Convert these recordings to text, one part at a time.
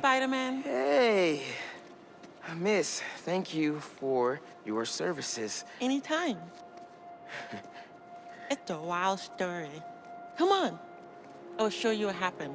Spider-Man. Hey, miss, thank you for your services. Anytime. It's a wild story. Come on. I will show you what happened.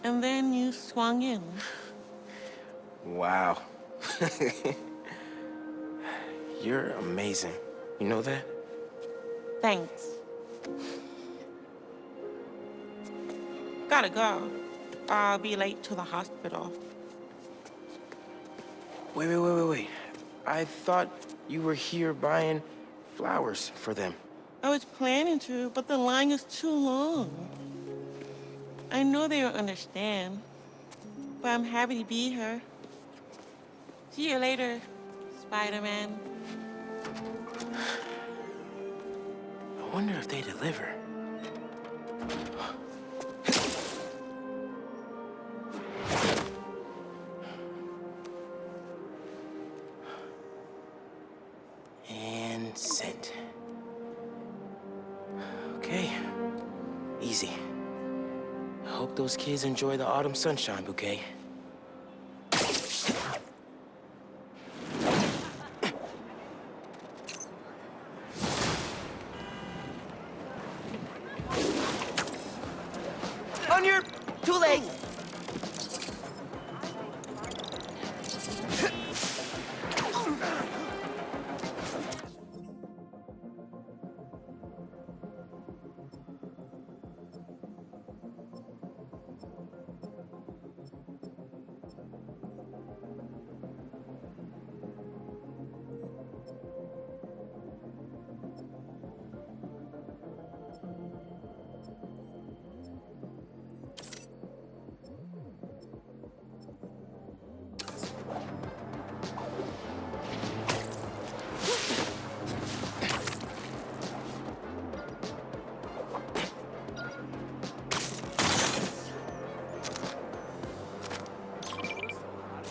and then you swung in. Wow. You're amazing. You know that? Thanks. Gotta go. I'll be late to the hospital. Wait. I thought you were here buying flowers for them. I was planning to, but the line is too long. I know they don't understand, but I'm happy to be here. See you later, Spider-Man. I wonder if they deliver. And sent. Okay. Easy. I hope those kids enjoy the autumn sunshine bouquet. On your... Too late!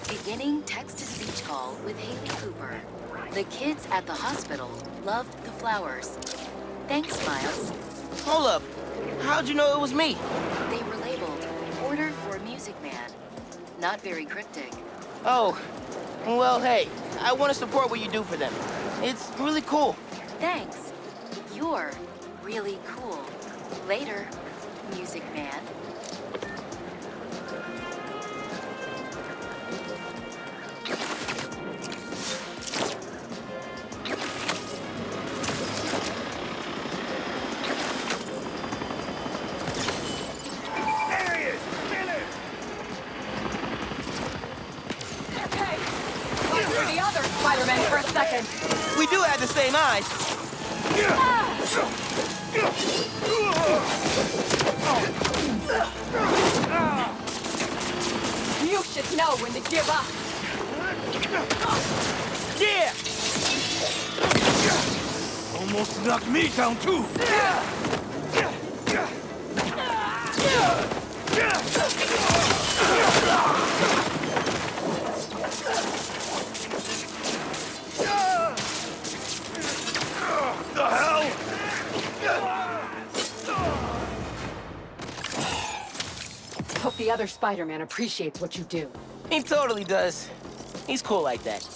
Beginning text-to-speech call with Haley Cooper. The kids at the hospital loved the flowers. Thanks, Miles. Hold up. How'd you know it was me? They were labeled Order for Music Man. Not very cryptic. Oh, well, hey, I want to support what you do for them. It's really cool. Thanks. You're really cool. Later, Music Man. The other Spider-Man for a second. We do have the same eyes. You should know when to give up. Yeah! Almost knocked me down too. The hell? Hope the other Spider-Man appreciates what you do. He totally does. He's cool like that.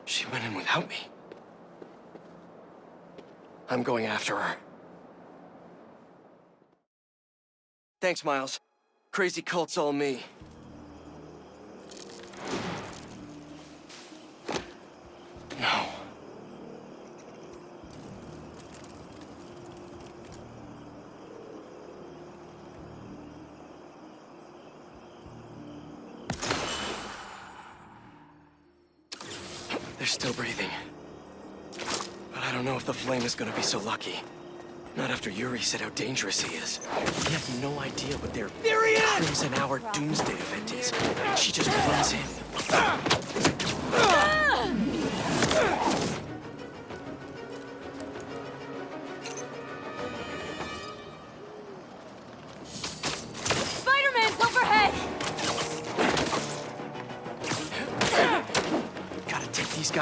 She went in without me. I'm going after her. Thanks, Miles. Crazy cult's all me. No. They're still breathing. But I don't know if the flame is gonna be so lucky. Not after Yuri said how dangerous he is. We have no idea what their Crimson Hour Doomsday event is. And she just runs in.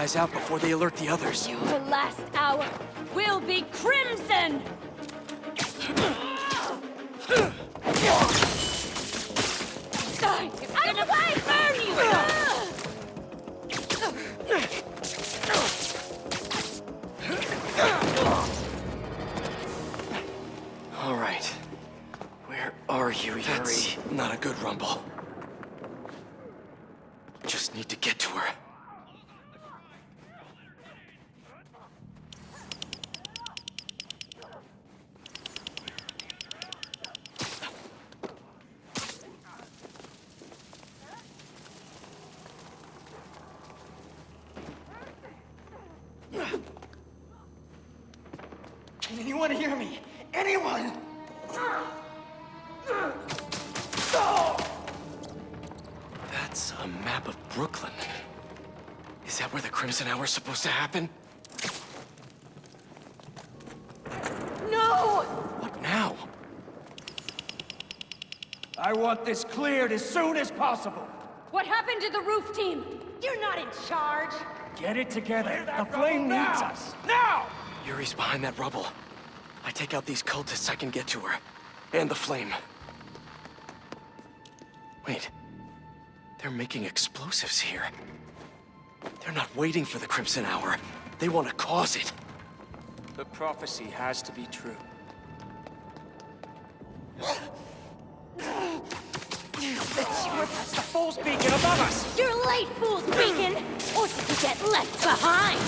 guys out before they alert the others. Your last hour will be crimson! It's gonna burn you! All right. Where are you, Yuri? That's not a good rumble. Just need to get to her. Can anyone hear me? Anyone? That's a map of Brooklyn. Is that where the Crimson Hour's supposed to happen? No! What now? I want this cleared as soon as possible. What happened to the roof team? You're not in charge. Get it together. The flame needs us. Now! Yuri's behind that rubble. I take out these cultists, I can get to her. And the flame. Wait. They're making explosives here. They're not waiting for the Crimson Hour. They want to cause it. The prophecy has to be true. The fool's beacon above us! You're late, Fool's Beacon! Or did you get left behind?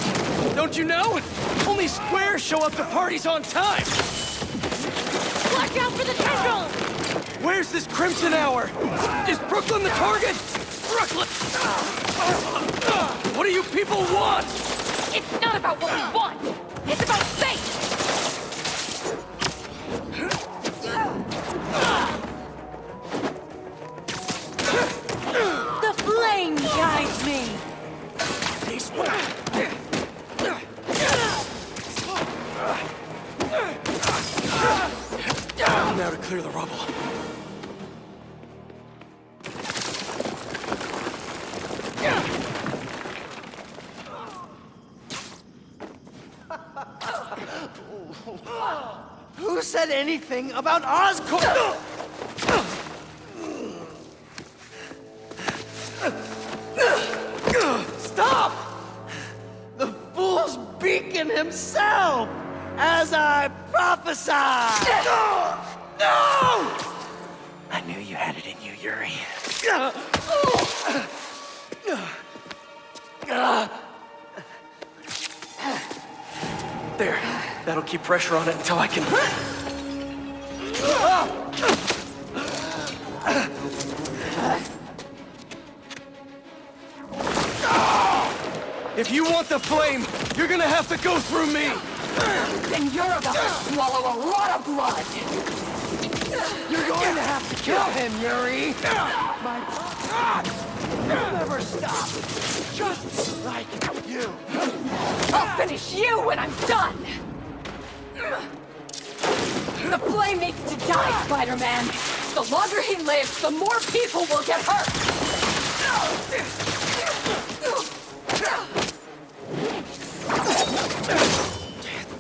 Don't you know? Only squares show up to parties on time! Watch out for the tendrils! Where's this Crimson Hour? Is Brooklyn the target? Brooklyn! What do you people want? It's not about what we want! It's about fate! The flame guides me! Now to clear the rubble. Who said anything about Oscorp? Stop! The fool's beacon himself, as I prophesied! No! I knew you had it in you, Yuri. There. That'll keep pressure on it until I can... If you want the flame, you're gonna have to go through me! Then you're about to swallow a lot of blood! You're going to have to kill him, Yuri! My will never stop! Just like you! I'll finish you when I'm done! The flame needs to die, Spider-Man! The longer he lives, the more people will get hurt!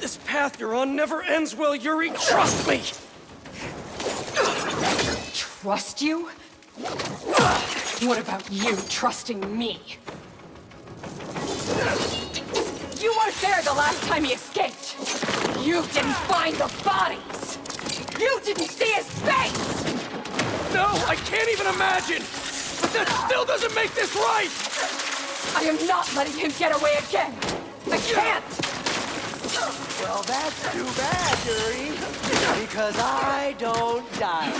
This path you're on never ends well, Yuri. Trust me! Trust you? What about you trusting me? You weren't there the last time he escaped! You didn't find the bodies! You didn't see his face! No, I can't even imagine! But that still doesn't make this right! I am not letting him get away again! I can't! Well, that's too bad, Yuri. Because I don't die.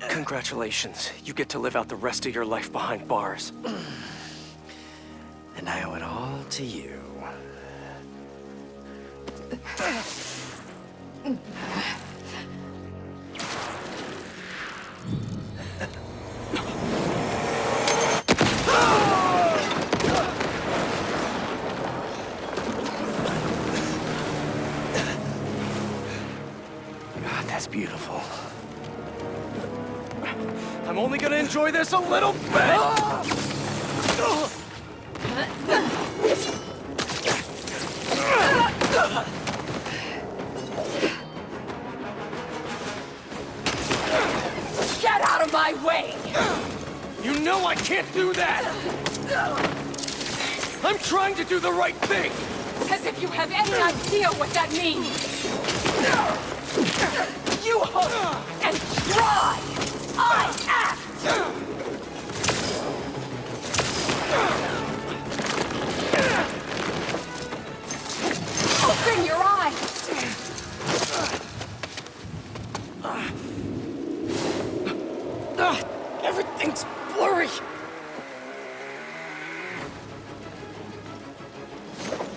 Congratulations. You get to live out the rest of your life behind bars. And I owe it all to you. That's beautiful. I'm only gonna enjoy this a little bit! Get out of my way! You know I can't do that! I'm trying to do the right thing! As if you have any idea what that means! You hope and try! I act! Open your eyes! Everything's blurry!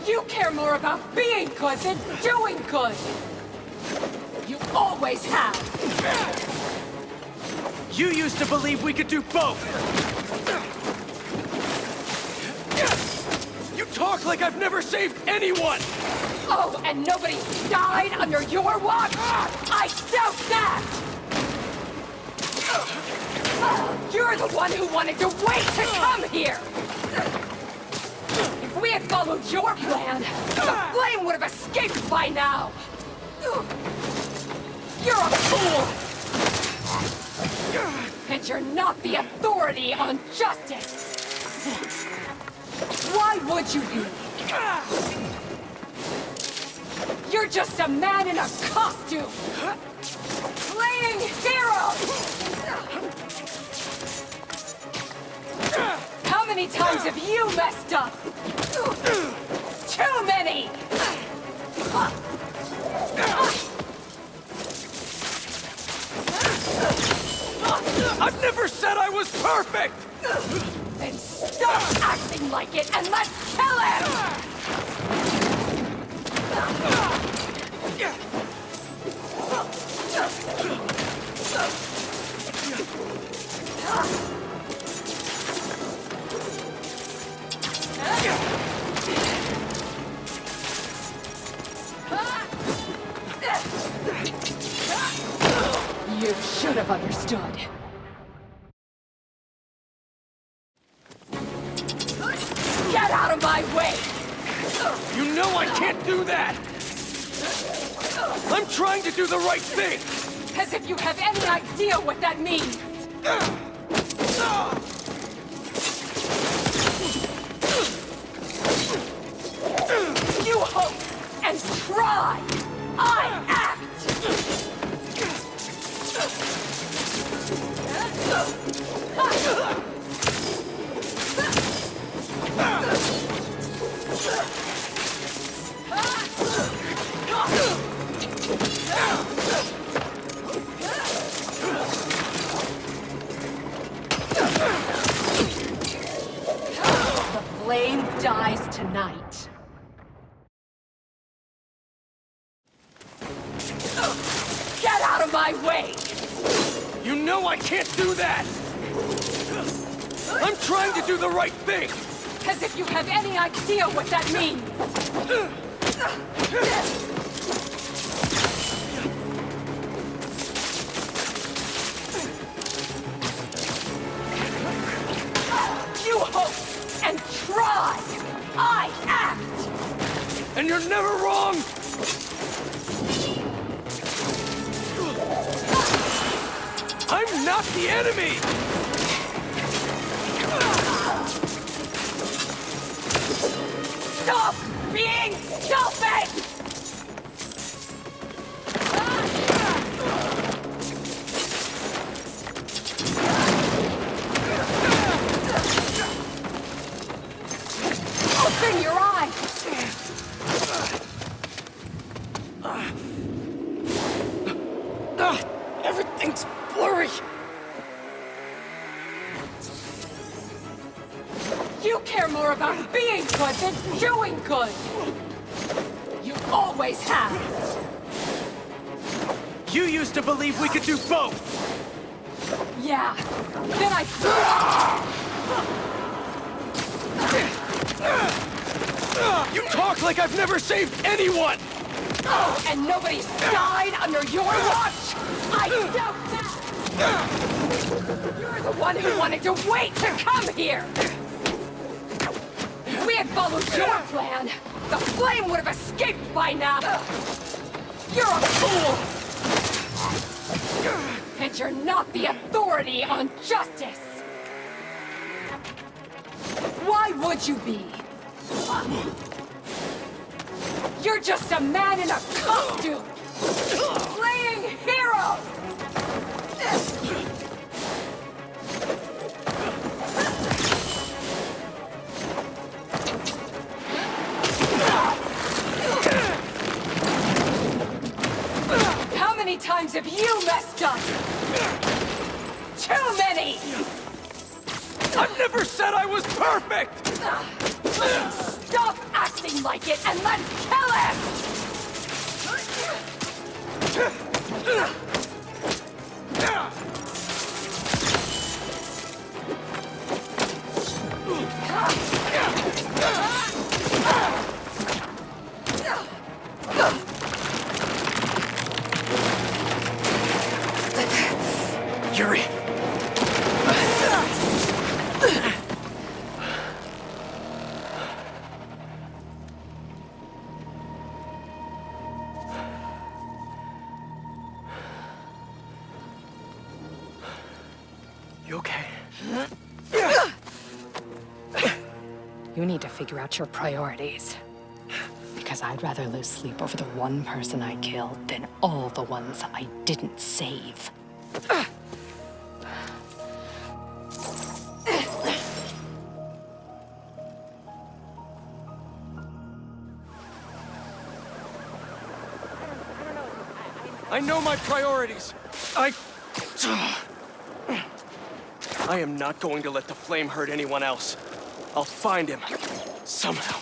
You care more about being good than doing good! You always have! You used to believe we could do both! You talk like I've never saved anyone! Oh, and nobody died under your watch? I doubt that! You're the one who wanted to wait to come here! If we had followed your plan, the flame would have escaped by now! You're a fool! And you're not the authority on justice! Why would you be? You're just a man in a costume! Playing hero! How many times have you messed up? Too many! I've never said I was perfect! Then stop acting like it and let's kill him! You should have understood. Get out of my way! You know I can't do that! I'm trying to do the right thing! As if you have any idea what that means! You hope and try! I act! The flame dies tonight. Get out of my way! You know I can't do that! I'm trying to do the right thing! As if you have any idea what that means! You hope and try! I act! And you're never wrong! I'm not the enemy! Stop being selfish! Open your eyes! Everything's blurry! You care more about being good than doing good! You always have! You used to believe we could do both! Yeah, then I You talk like I've never saved anyone! Oh, and nobody's died under your watch? I doubt that! You're the one who wanted to wait to come here! If we had followed your plan, the flame would have escaped by now! You're a fool! And you're not the authority on justice! Why would you be? You're just a man in a costume! Playing hero! How many times have you messed up? Too many! I've never said I was perfect! Stop acting like it and let's kill him! Yuri! You okay? You need to figure out your priorities. Because I'd rather lose sleep over the one person I killed than all the ones I didn't save. I know my priorities. I am not going to let the flame hurt anyone else. I'll find him. Somehow.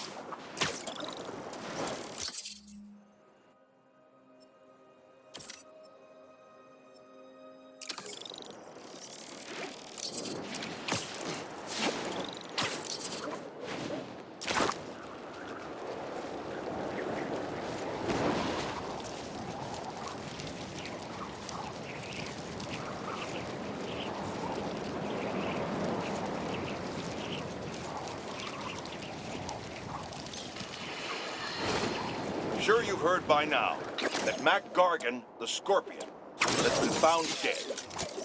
Sure you've heard by now that Mac Gargan, the Scorpion, has been found dead.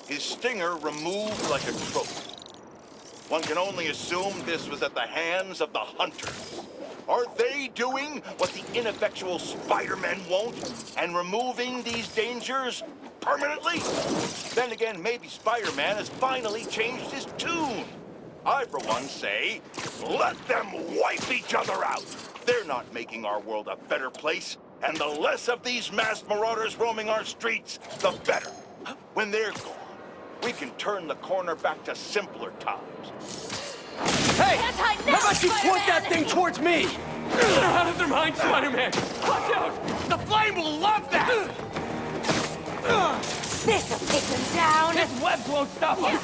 His stinger removed like a trophy. One can only assume this was at the hands of the Hunters. Are they doing what the ineffectual Spider-Men won't and removing these dangers permanently? Then again, maybe Spider-Man has finally changed his tune. I, for one, say, let them wipe each other out. They're not making our world a better place, and the less of these masked marauders roaming our streets, the better. When they're gone, we can turn the corner back to simpler times. Hey! How about you point that thing towards me? They're out of their mind, Spider-Man! Watch out! The flame will love that! This'll take them down. His webs won't stop us!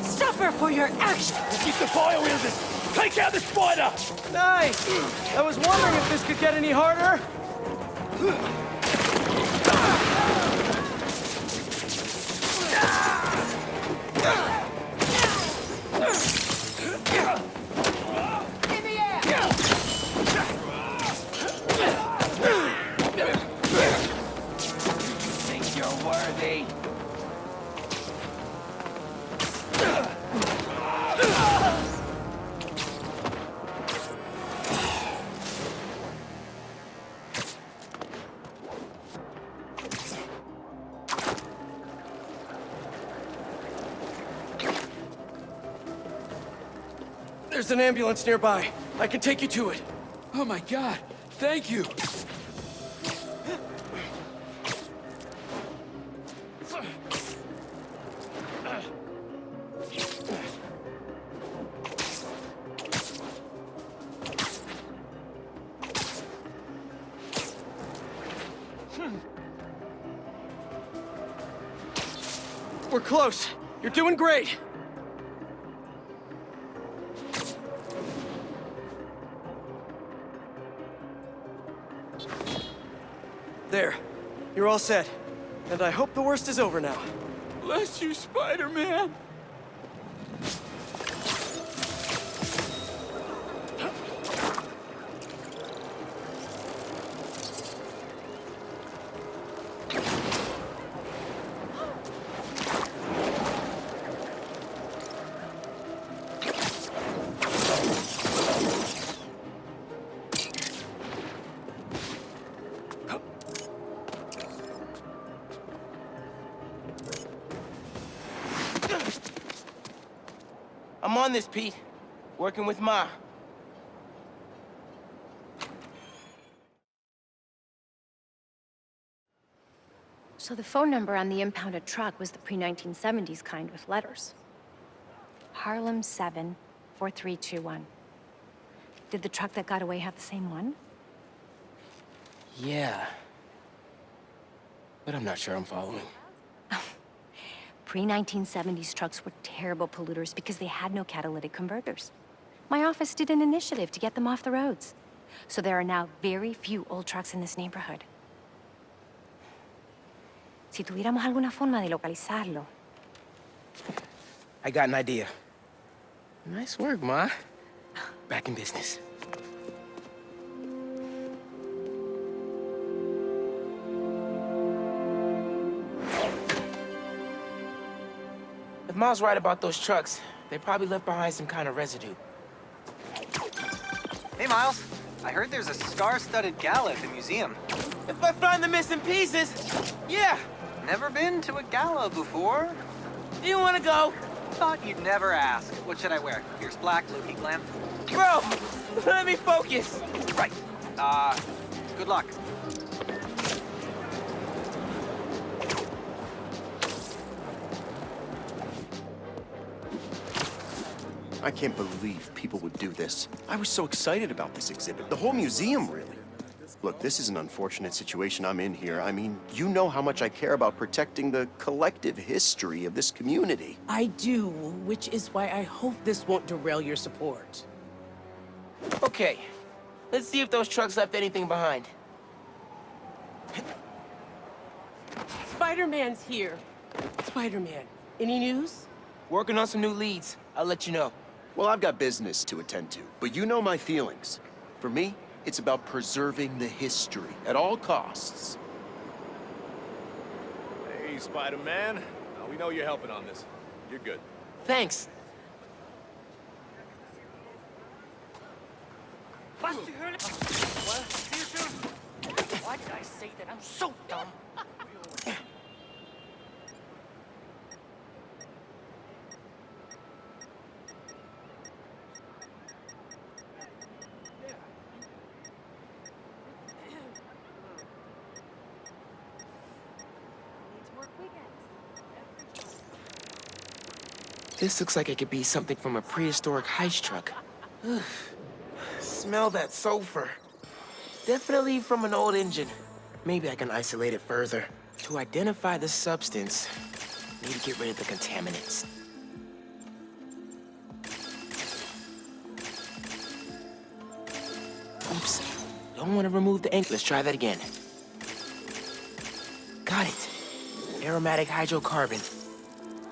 Suffer for your actions. Keep the fire wielding! Take out the spider! Nice! I was wondering if this could get any harder. Think you're worthy? There's an ambulance nearby. I can take you to it. Oh my God, thank you. We're close. You're doing great. There. You're all set. And I hope the worst is over now. Bless you, Spider-Man. I'm on this, Pete. Working with Ma. So the phone number on the impounded truck was the pre-1970s kind with letters. Harlem 7 4321. Did the truck that got away have the same one? Yeah. But I'm not sure I'm following. Pre-1970s trucks were terrible polluters because they had no catalytic converters. My office did an initiative to get them off the roads. So there are now very few old trucks in this neighborhood. Si tuviéramos alguna forma de localizarlo. I got an idea. Nice work, Ma. Back in business. If Ma's right about those trucks, they probably left behind some kind of residue. Hey, Miles. I heard there's a scar-studded gala at the museum. If I find the missing pieces, yeah. Never been to a gala before. Do you want to go? Thought you'd never ask. What should I wear? Pierce black, low-key glam? Bro, let me focus. Right. Good luck. I can't believe people would do this. I was so excited about this exhibit. The whole museum, really. Look, this is an unfortunate situation I'm in here. I mean, you know how much I care about protecting the collective history of this community. I do, which is why I hope this won't derail your support. Okay, let's see if those trucks left anything behind. Spider-Man's here. Spider-Man, any news? Working on some new leads. I'll let you know. Well, I've got business to attend to, but you know my feelings. For me, it's about preserving the history at all costs. Hey, Spider-Man. We know you're helping on this. You're good. Thanks. Why did I say that? I'm so dumb. This looks like it could be something from a prehistoric heist truck. Smell that sulfur. Definitely from an old engine. Maybe I can isolate it further. To identify the substance, need to get rid of the contaminants. Oops. Don't want to remove the ink. Let's try that again. Got it. Aromatic hydrocarbon.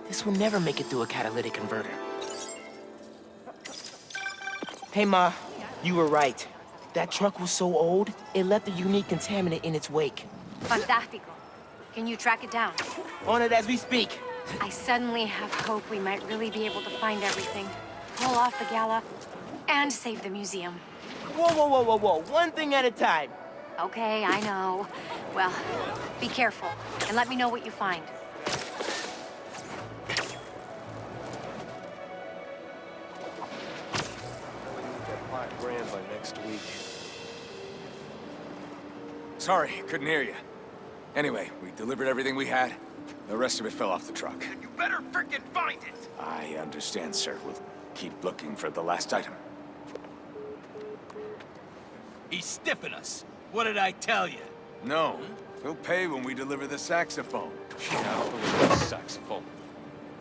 This will never make it through a catalytic converter. Hey, Ma. You were right. That truck was so old, it left a unique contaminant in its wake. Fantástico. Can you track it down? On it as we speak. I suddenly have hope we might really be able to find everything, pull off the gala, and save the museum. Whoa, whoa, whoa, whoa, whoa. One thing at a time. Okay, I know. Well, be careful, and let me know what you find. $5,000 by next week. Sorry, couldn't hear you. Anyway, we delivered everything we had. The rest of it fell off the truck. You better frickin' find it! I understand, sir. We'll keep looking for the last item. He's stiffing us. What did I tell you? No. He'll pay when we deliver the saxophone. Yeah, I'll deliver the saxophone.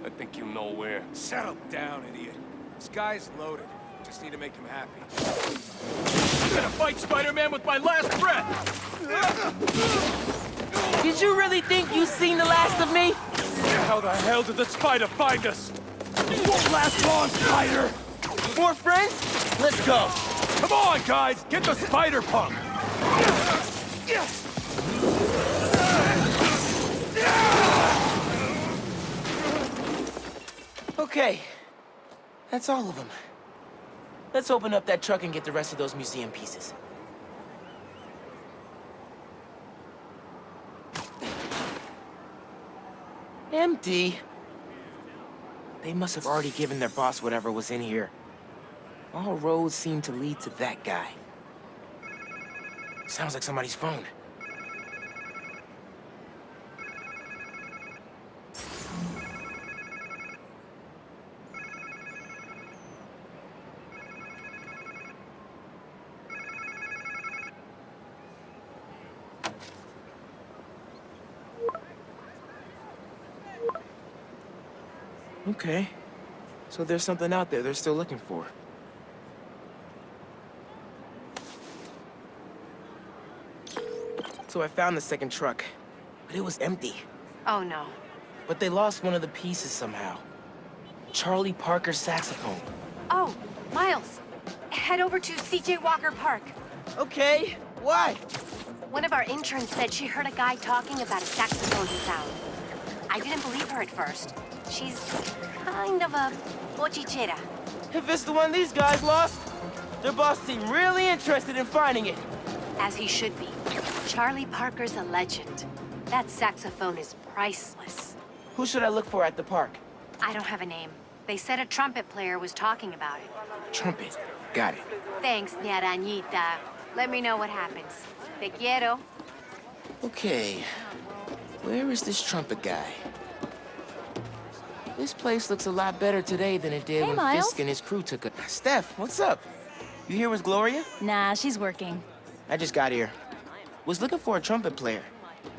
I think you know where. Settle down, idiot. This guy's loaded. Just need to make him happy. I'm gonna fight Spider-Man with my last breath! Did you really think you seen the last of me? How the hell did the spider find us? It won't last long, Spider! More friends? Let's go. Come on, guys! Get the spider punk! Okay. That's all of them. Let's open up that truck and get the rest of those museum pieces. Empty. They must have already given their boss whatever was in here. All roads seem to lead to that guy. Sounds like somebody's phone. Okay. So there's something out there they're still looking for. So I found the second truck, but it was empty. Oh, no. But they lost one of the pieces somehow. Charlie Parker's saxophone. Oh, Miles. Head over to C.J. Walker Park. Okay. Why? One of our interns said she heard a guy talking about a saxophone he found. I didn't believe her at first. She's kind of a bochichera. If it's the one these guys lost, their boss seemed really interested in finding it. As he should be. Charlie Parker's a legend. That saxophone is priceless. Who should I look for at the park? I don't have a name. They said a trumpet player was talking about it. Trumpet. Got it. Thanks, mi arañita. Let me know what happens. Te quiero. Okay. Where is this trumpet guy? This place looks a lot better today than it did Hey, when Miles. Fisk and his crew took it. Steph, what's up? You here with Gloria? Nah, she's working. I just got here. Was looking for a trumpet player.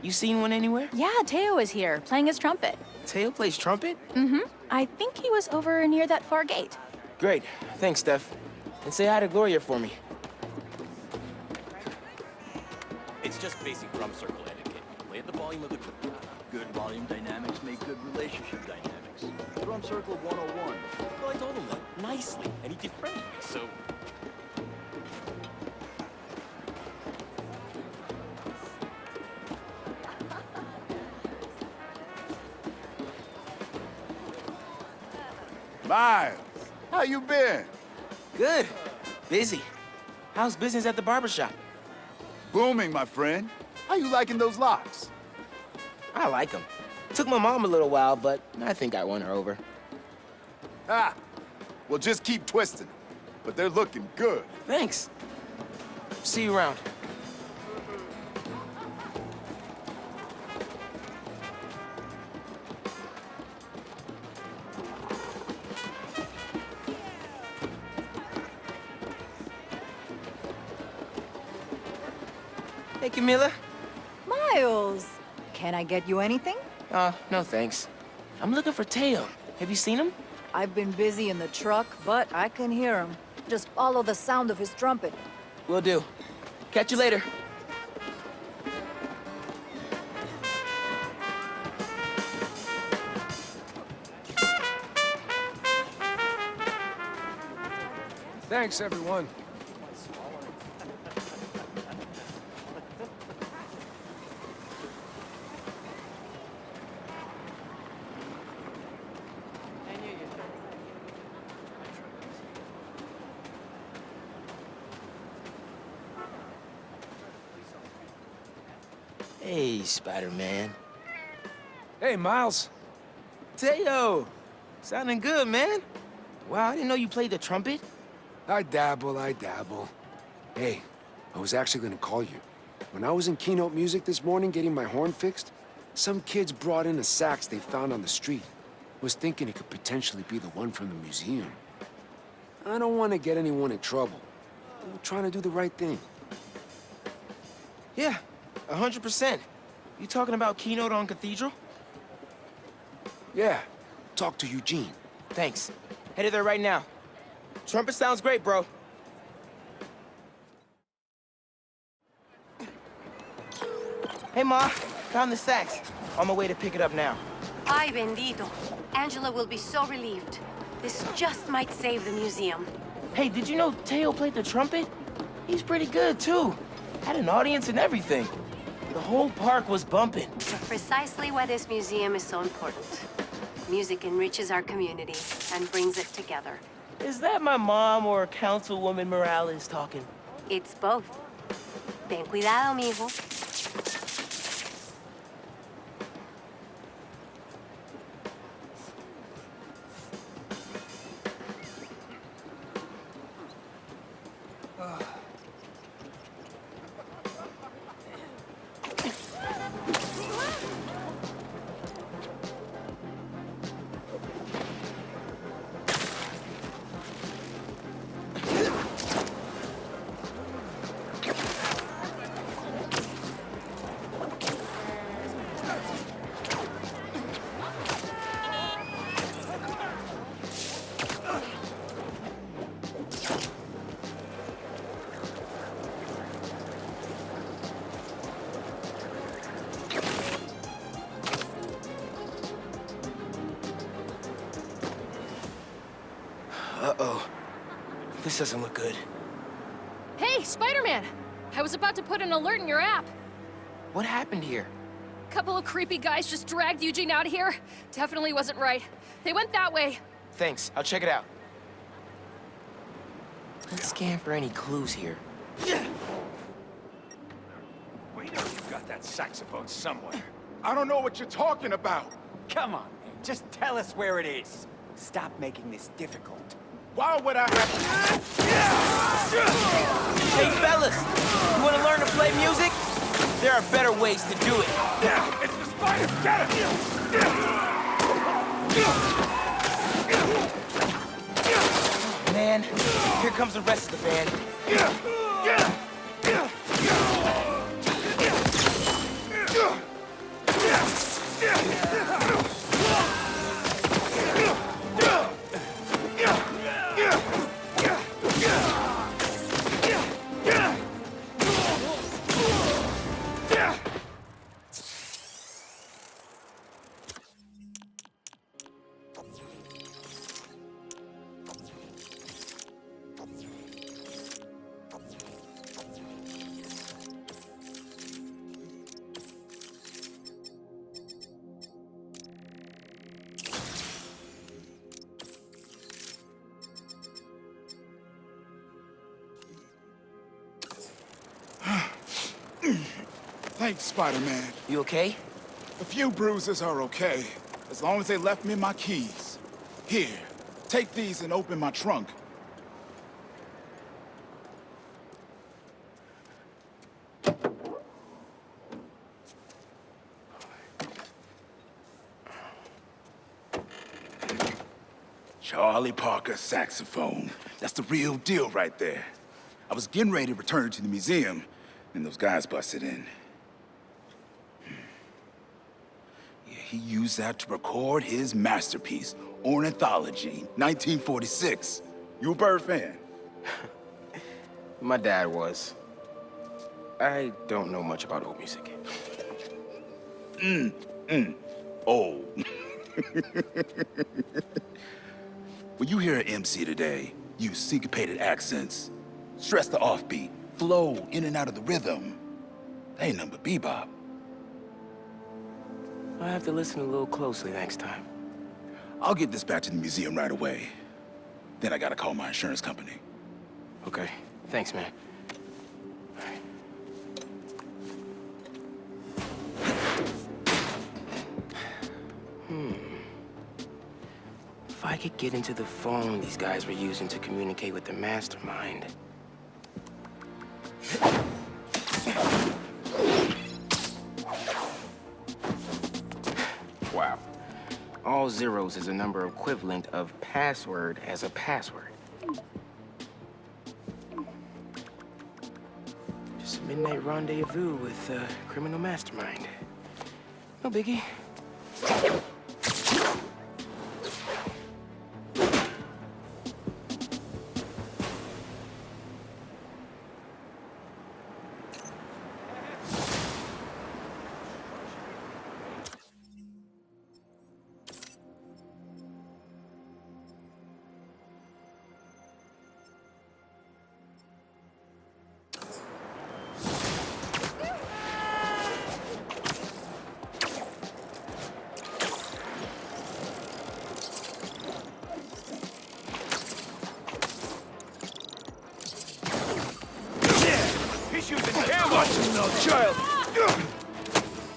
You seen one anywhere? Yeah, Teo is here, playing his trumpet. Teo plays trumpet? Mm-hmm. I think he was over near that far gate. Great. Thanks, Steph. And say hi to Gloria for me. It's just basic drum circle etiquette. Play at the volume of the group. Good volume dynamics make good relationship dynamics. Drum circle 101. Well, I told him that nicely, and he defriended me, so... Miles, how you been? Good. Busy. How's business at the barbershop? Booming, my friend. How you liking those locks? I like them. Took my mom a little while, but I think I won her over. Ah, well, just keep twisting. But they're looking good. Thanks. See you around. Hey, Camilla. Miles, can I get you anything? No thanks. I'm looking for Teo. Have you seen him? I've been busy in the truck, but I can hear him. Just follow the sound of his trumpet. Will do. Catch you later. Thanks, everyone. Hey, Spider-Man. Hey, Miles. Teo! Sounding good, man. Wow, I didn't know you played the trumpet. I dabble. Hey, I was actually gonna call you. When I was in Keynote Music this morning getting my horn fixed, some kids brought in a sax they found on the street. Was thinking it could potentially be the one from the museum. I don't want to get anyone in trouble. I'm trying to do the right thing. Yeah, 100%. You talking about Keynote on Cathedral? Yeah, talk to Eugene. Thanks. Headed there right now. Trumpet sounds great, bro. Hey, Ma. Found the sax. On my way to pick it up now. Ay, bendito. Angela will be so relieved. This just might save the museum. Hey, did you know Teo played the trumpet? He's pretty good, too. Had an audience and everything. The whole park was bumping. Precisely why this museum is so important. Music enriches our community and brings it together. Is that my mom or Councilwoman Morales talking? It's both. Ten cuidado, mijo. Uh-oh. This doesn't look good. Hey, Spider-Man! I was about to put an alert in your app. What happened here? Couple of creepy guys just dragged Eugene out of here. Definitely wasn't right. They went that way. Thanks. I'll check it out. Let's scan for any clues here. We know you've got that saxophone somewhere. I don't know what you're talking about. Come on, man. Just tell us where it is. Stop making this difficult. Why would I have Hey, fellas! You want to learn to play music? There are better ways to do it. It's the spider! Get it! Man, here comes the rest of the band. Thanks, Spider-Man. You okay? A few bruises are okay, as long as they left me my keys. Here, take these and open my trunk. Charlie Parker saxophone. That's the real deal right there. I was getting ready to return it to the museum, and those guys busted in. Yeah, he used that to record his masterpiece, Ornithology, 1946. You a Bird fan? My dad was. I don't know much about old music. Old. When you hear an MC today, use syncopated accents, stress the offbeat, flow in and out of the rhythm. They ain't nothing but bebop. I'll have to listen a little closely next time. I'll get this back to the museum right away. Then I gotta call my insurance company. Okay. Thanks, man. If I could get into the phone these guys were using to communicate with the mastermind. Wow. All zeros is a number equivalent of password as a password. Just a midnight rendezvous with a criminal mastermind. No biggie. no, child!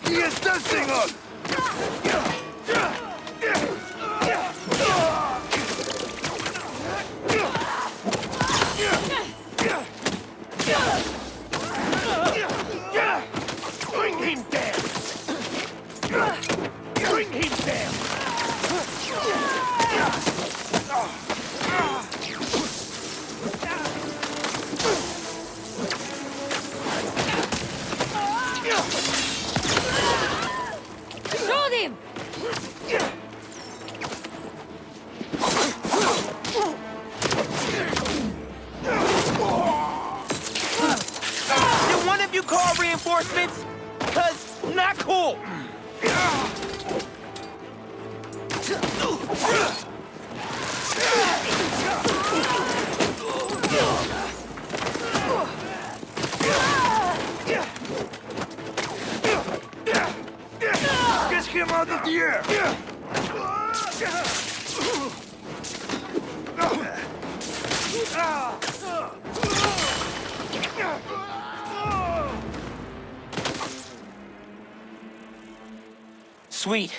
He is testing us! Bring him down! Bring him down! Shoot him! Did one of you call reinforcements? Cause not cool. Get him out of the air! Sweet.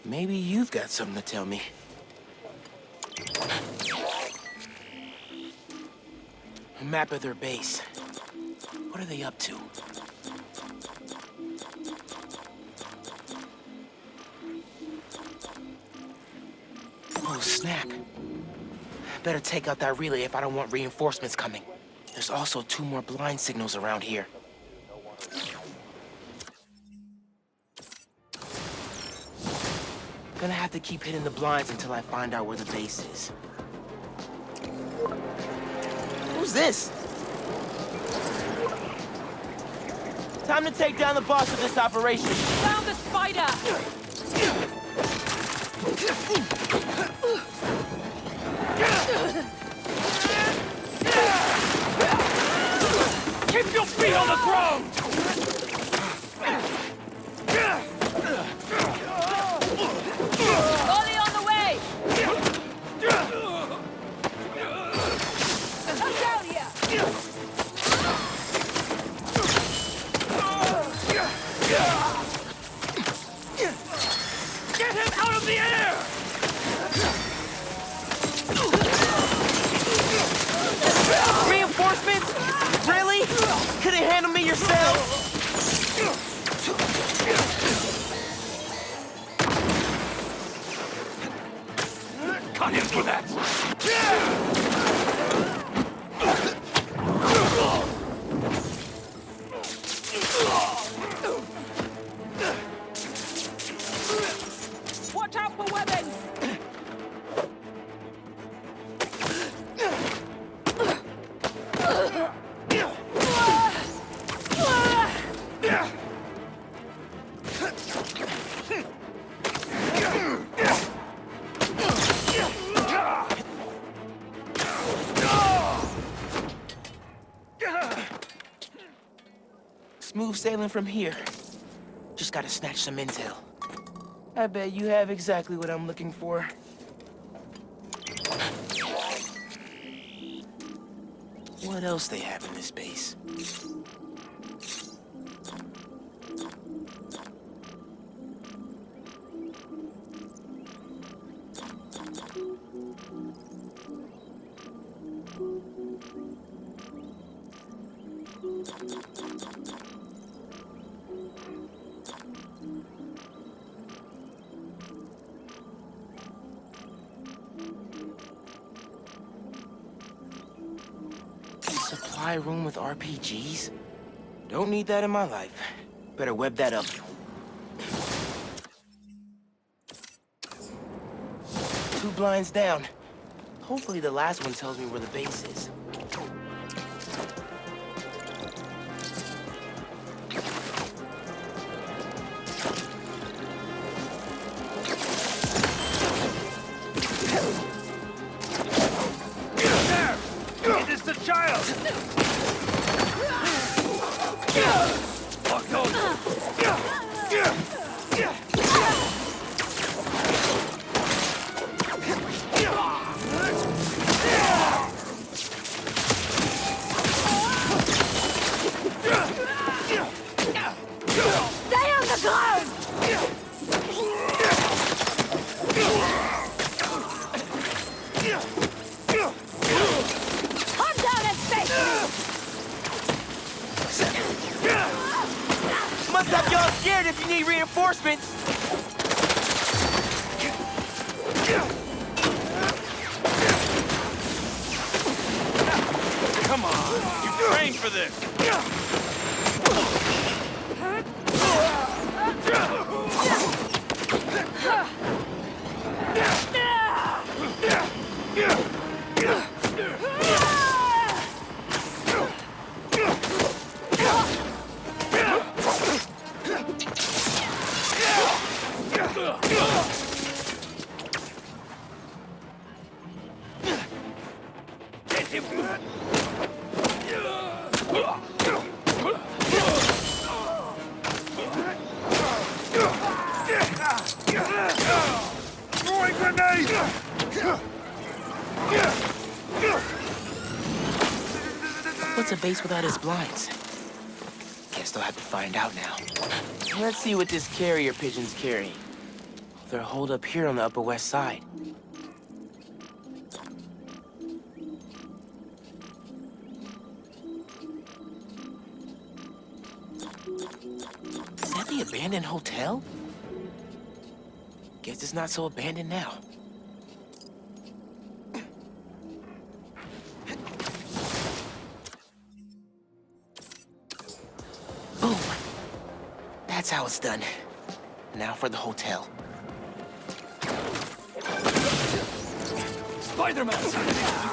Maybe you've got something to tell me. A map of their base. What are they up to? Oh, snap. Better take out that relay if I don't want reinforcements coming. There's also 2 more blind signals around here. Gonna have to keep hitting the blinds until I find out where the base is. Who's this? Time to take down the boss of this operation. Found the spider! Keep your feet on the ground! Ollie on the way! Come down here! Get him out of the air! Reinforcements? Really? Couldn't handle me yourself? Cut him for that! Watch out for weapons! Smooth sailing from here. Just gotta snatch some intel. I bet you have exactly what I'm looking for. What else they have in this base? Supply room with RPGs? Don't need that in my life. Better web that up. 2 blinds down. Hopefully the last one tells me where the base is. It is the child! Lock those! reinforcements! Come on! You trained for this! Throwing grenade! What's a base without its blinds? Guess they'll have to find out now. Let's see what this carrier pigeon's carrying. They're holed up here on the Upper West Side. Is that the abandoned hotel? Guess it's not so abandoned now. Boom. That's how it's done. Now for the hotel. Spider-Man! You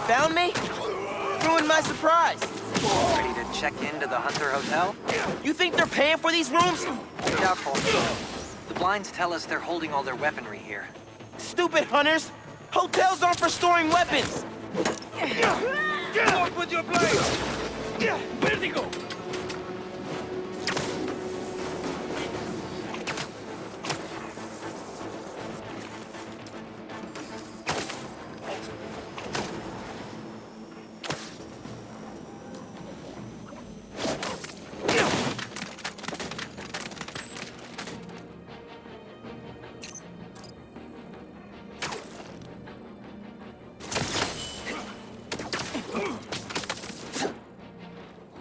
found me? Ruined my surprise. Ready to check into the Hunter Hotel? You think they're paying for these rooms? Doubtful. The blinds tell us they're holding all their weaponry here. Stupid hunters! Hotels aren't for storing weapons! Walk with your blade! Vertigo!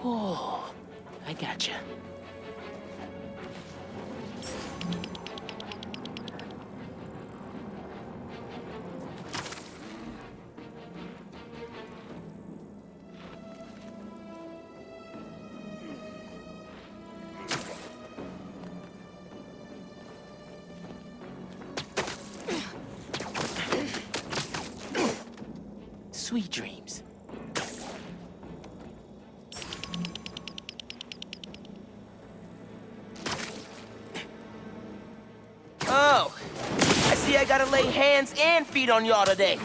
Oh, I gotcha. Sweet dreams. Oh, I see I gotta lay hands and feet on y'all today.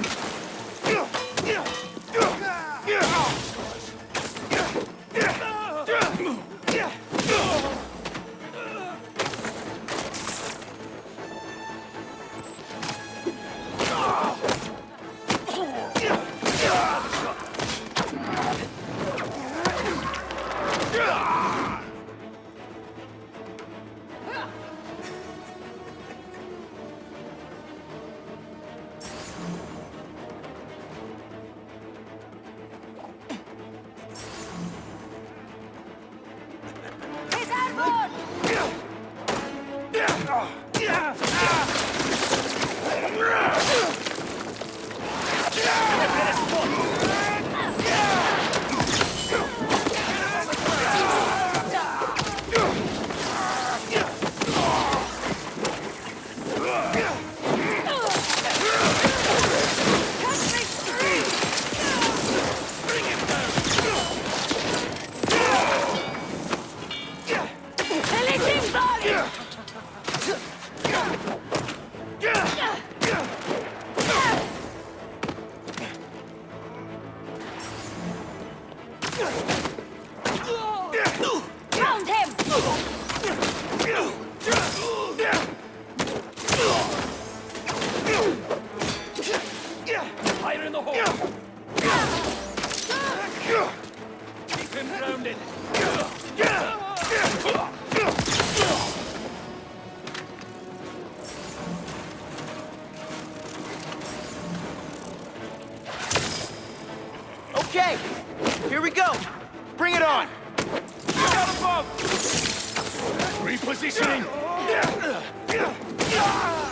Found him! Fire in the hole! Keep him grounded! Okay, here we go. Bring it on. Look out above! Repositioning! Ah!